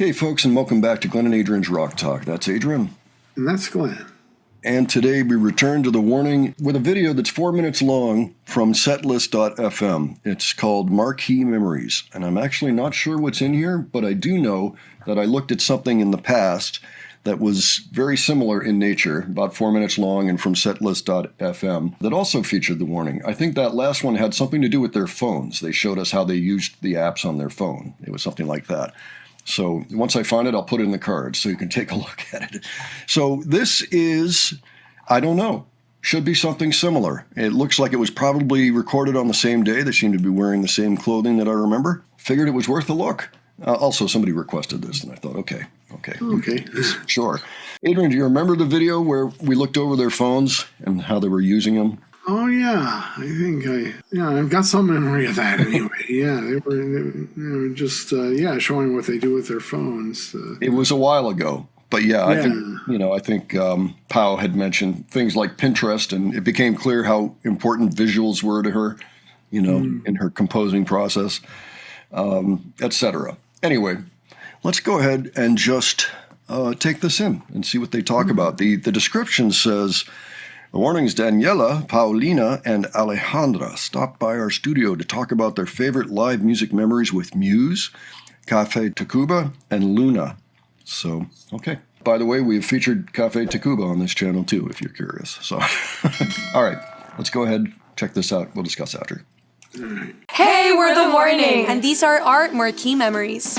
Hey folks, and welcome back to Glenn and Adrian's Rock Talk. That's Adrian. And that's Glenn. And today we return to the warning with a video that's 4 minutes long from setlist.fm. It's called Marquee Memories. And I'm actually not sure what's in here, but I do know that I looked at something in the past that was very similar in nature, about 4 minutes long and from setlist.fm, that also featured the warning. I think that last one had something to do with their phones. They showed us how they used the apps on their phone. It was something like that. So once I find it, I'll put it in the cards so you can take a look at it. So this is, I don't know, should be something similar. It looks like it was probably recorded on the same day. They seem to be wearing the same clothing that I remember. Figured it was worth a look. Also, somebody requested this, and I thought, okay. Sure. Adrian, do you remember the video where we looked over their phones and how they were using them? Oh, yeah. I've got some memory of that anyway. Yeah, they were just, showing what they do with their phones. It was a while ago. But I think Pau had mentioned things like Pinterest, and it became clear how important visuals were to her, in her composing process, etc. Anyway, let's go ahead and just take this in and see what they talk about. The description says, the warnings, Daniela, Paulina, and Alejandra stopped by our studio to talk about their favorite live music memories with Muse, Café Tacuba, and Luna. So, okay. By the way, we've featured Café Tacuba on this channel too, if you're curious. So, all right, let's go ahead, check this out. We'll discuss after. Hey, we're the warning, and these are our Marquee memories.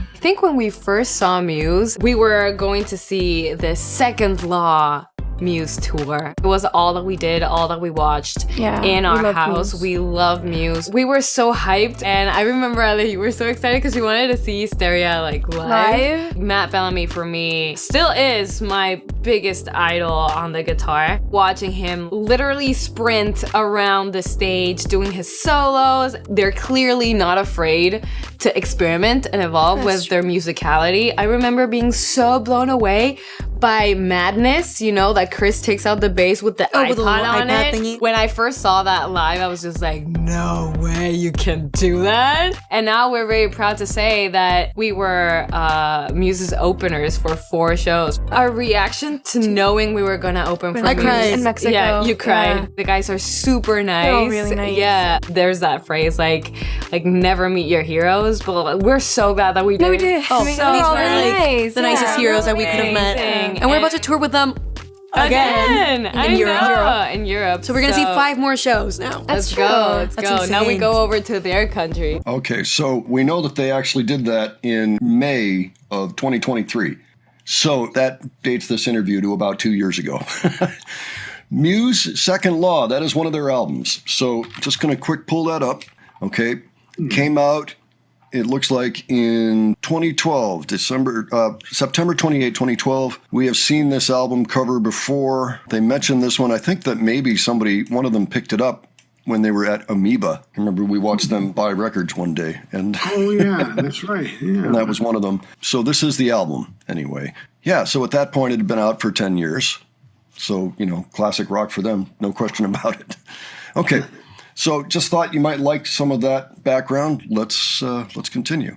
I think when we first saw Muse, we were going to see the Second Law Muse tour. It was all that we did, all that we watched in our house. Muse. We love Muse. We were so hyped, and I remember that you were so excited because we wanted to see Hysteria live. Matt Bellamy for me still is my biggest idol on the guitar. Watching him literally sprint around the stage doing his solos. They're clearly not afraid to experiment and evolve with their musicality. I remember being so blown away by Madness, that Chris takes out the bass with the iPod on it. Thingy. When I first saw that live, I was just like, no way you can do that. And now we're very proud to say that we were Muse's openers for 4 shows. Our reaction to knowing we were gonna open for Muse. I cried in Mexico. Yeah, you cried. Yeah. The guys are super nice. They're all really nice. Yeah, there's that phrase like never meet your heroes, but we're so glad that we did. No, we did. Oh, these so were nice. the nicest heroes that we could have met. And we're about to tour with them again in Europe. So we're gonna see 5 more shows now. Let's go. Now we go over to their country. Okay, so we know that they actually did that in May of 2023. So that dates this interview to about 2 years ago. Muse, Second Law, that is one of their albums. So just gonna quick pull that up. Okay, came out. It looks like in 2012, September 28, 2012. We have seen this album cover before. They mentioned this one. I think that maybe one of them picked it up when they were at Amoeba. I remember we watched them buy records one day. Oh, yeah, that's right. Yeah. And that was one of them. So this is the album, anyway. Yeah, so at that point, it had been out for 10 years. So, classic rock for them. No question about it. Okay. So just thought you might like some of that background. Let's continue.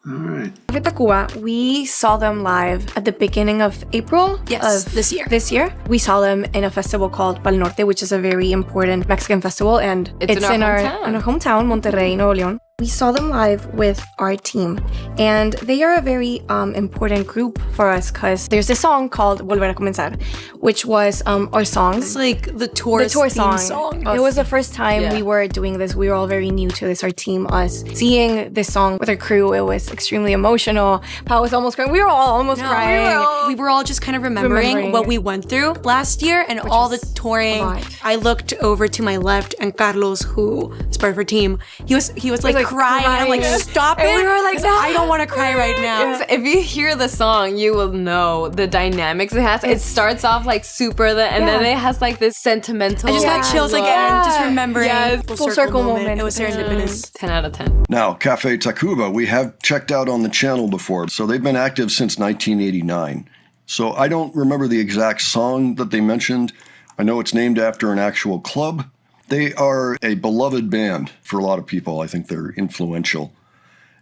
All right. Café Tacuba, we saw them live at the beginning of April of this year. We saw them in a festival called Pal Norte, which is a very important Mexican festival, and it's in our hometown, Monterrey, Nuevo León. We saw them live with our team, and they are a very important group for us because there's this song called Volver a Comenzar, which was our song. It's like the tour song. It was the first time we were doing this. We were all very new to this, our team, us. Seeing this song with our crew, it was extremely emotional. Pau was almost crying. We were all almost crying. We were all just kind of remembering what we went through last year and all the touring. I looked over to my left, and Carlos, who is part of our team, he was like crying. I'm like, stop it. And we were like, no. I don't want to cry right now. If you hear the song, you will know the dynamics it has. It starts off like super, and then it has like this sentimental. I just got chills again, just remembering. Yes, full circle moment. It was serendipitous. 10 out of 10. Now, Café Tacuba, we have checked out on the channel before. So they've been active since 1989. So I don't remember the exact song that they mentioned. I know it's named after an actual club. They are a beloved band for a lot of people. I think they're influential.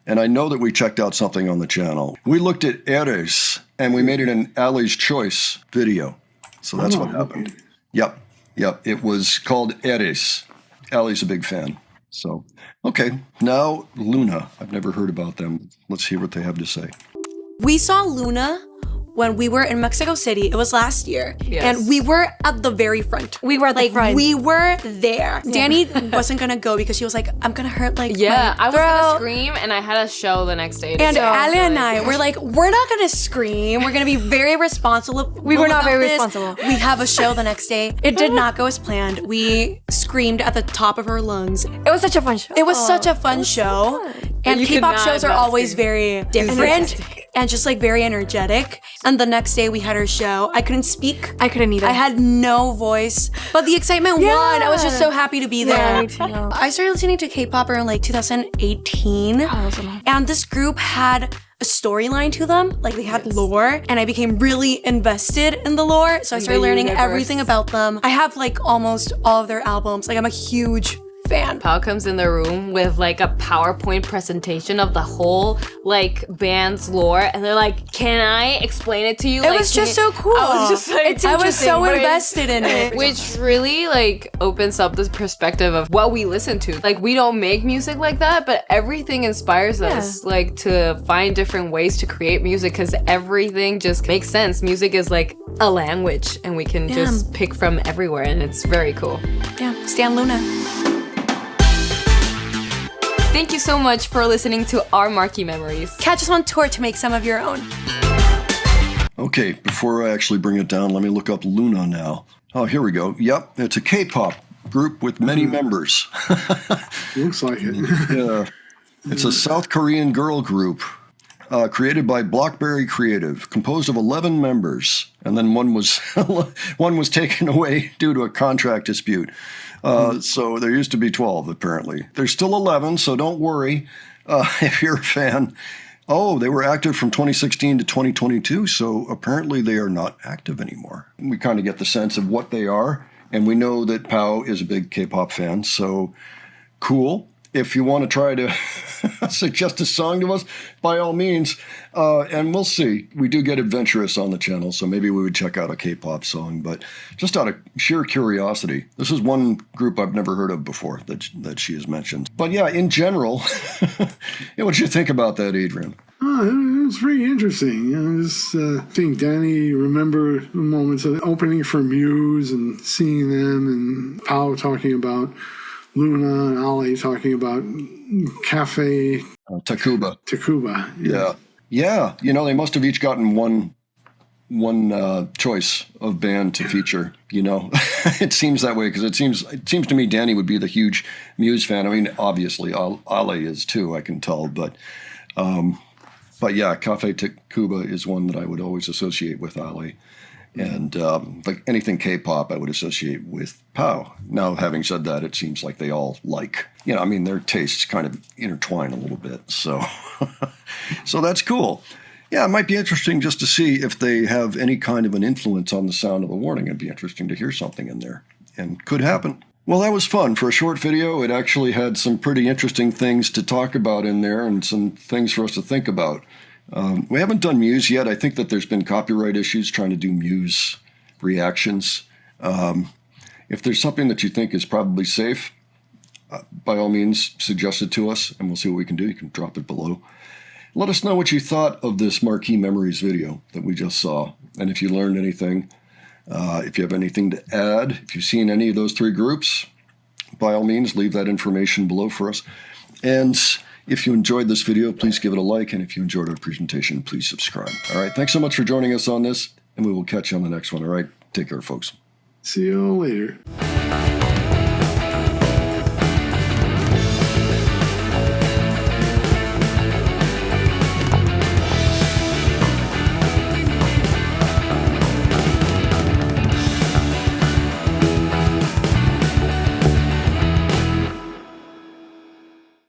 And I know that we checked out something on the channel. We looked at Eres, and we made it an Ali's Choice video. So that's what happened. Yep. It was called Eres. Ali's a big fan. So, okay. Now, Luna. I've never heard about them. Let's hear what they have to say. We saw Luna when we were in Mexico City. It was last year. Yes. And we were at the very front. We were at the front. We were there. Yeah. Danny wasn't gonna go because she was like, I'm gonna hurt my I was gonna scream, and I had a show the next day. And Ali and I were like, we're not gonna scream. We're gonna be very responsible. We were not very responsible. We have a show the next day. It did not go as planned. We screamed at the top of our lungs. It was such a fun show. It was such a fun show. And K-pop shows are always very different and just like very energetic. And the next day we had our show. I couldn't speak. I couldn't either. I had no voice. But the excitement won. I was just so happy to be there. Me too. I started listening to K-pop around like 2018. And this group had a storyline to them. Like they had lore. And I became really invested in the lore. So I started learning everything about them. I have like almost all of their albums. Like I'm a huge fan. Pao comes in the room with like a PowerPoint presentation of the whole like band's lore, and they're like, "Can I explain it to you?" It was just so cool. I was just like, I was so invested in it, which really like opens up this perspective of what we listen to. Like we don't make music like that, but everything inspires us like to find different ways to create music because everything just makes sense. Music is like a language, and we can just pick from everywhere, and it's very cool. Yeah, Stan Luna. Thank you so much for listening to our Marquee Memories. Catch us on tour to make some of your own. Okay, before I actually bring it down, let me look up Luna now. Oh, here we go. Yep, it's a K-pop group with many members. Looks like it. Yeah, it's a South Korean girl group created by Blockberry Creative, composed of 11 members, and then one was taken away due to a contract dispute. So there used to be 12, apparently. There's still 11, so don't worry if you're a fan. Oh, they were active from 2016 to 2022, so apparently they are not active anymore. We kind of get the sense of what they are, and we know that Pao is a big K-pop fan, so cool. If you want to try to suggest a song to us, by all means, and we'll see. We do get adventurous on the channel, so maybe we would check out a K-pop song, but just out of sheer curiosity. This is one group I've never heard of before that she has mentioned. But yeah, in general, what did you think about that, Adrian? Oh, it was pretty interesting. I just think Danny remember the moments of the opening for Muse and seeing them, and Pao talking about Luna and Ali talking about Cafe Tacuba. Yeah. You know, they must have each gotten one choice of band to feature. You know, it seems that way because it seems to me Danny would be the huge Muse fan. I mean, obviously Ali is too. I can tell, but yeah, Cafe Tacuba is one that I would always associate with Ali. And like anything K-pop, I would associate with Pao. Now, having said that, it seems like they all their tastes kind of intertwine a little bit. So, so that's cool. Yeah, it might be interesting just to see if they have any kind of an influence on the sound of the warning. It'd be interesting to hear something in there, and could happen. Well, that was fun. For a short video, it actually had some pretty interesting things to talk about in there and some things for us to think about. We haven't done Muse yet. I think that there's been copyright issues trying to do Muse reactions. If there's something that you think is probably safe, by all means, suggest it to us, and we'll see what we can do. You can drop it below. Let us know what you thought of this Marquee Memories video that we just saw, and if you learned anything. If you have anything to add, if you've seen any of those three groups, by all means, leave that information below for us. And if you enjoyed this video, please give it a like. And if you enjoyed our presentation, please subscribe. All right. Thanks so much for joining us on this. And we will catch you on the next one. All right. Take care, folks. See you all later.